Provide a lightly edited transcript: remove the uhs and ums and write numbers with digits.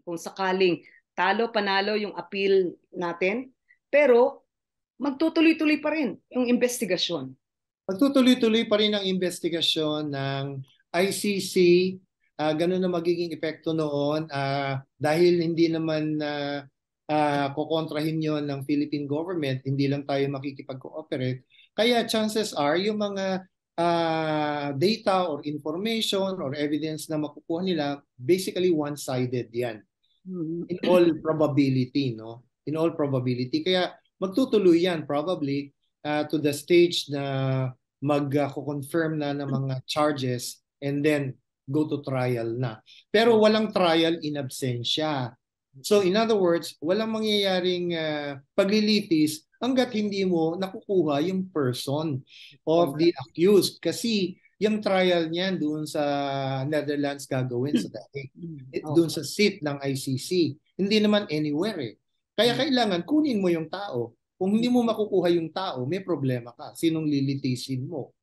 kung sakaling talo panalo yung appeal natin, pero magtutuloy-tuloy pa rin yung investigasyon. Magtutuloy-tuloy pa rin ang investigasyon ng ICC. Ganun na magiging epekto noon dahil hindi naman kukontrahin yon ng Philippine government, hindi lang tayo makikipag-cooperate. Kaya chances are yung mga data or information or evidence na makukuha nila, basically one-sided yan. In all probability, no? In all probability. Kaya magtutuloy yan probably to the stage na mag-confirm na ng mga charges and then go to trial na. Pero walang trial in absentia. So in other words, walang mangyayaring paglilitis hanggat hindi mo nakukuha yung person of the accused. Kasi yung trial niyan doon sa Netherlands gagawin sa dahig. Doon sa seat ng ICC. Hindi naman anywhere eh. Kaya kailangan kunin mo yung tao. Kung hindi mo makukuha yung tao, may problema ka. Sinong lilitisin mo?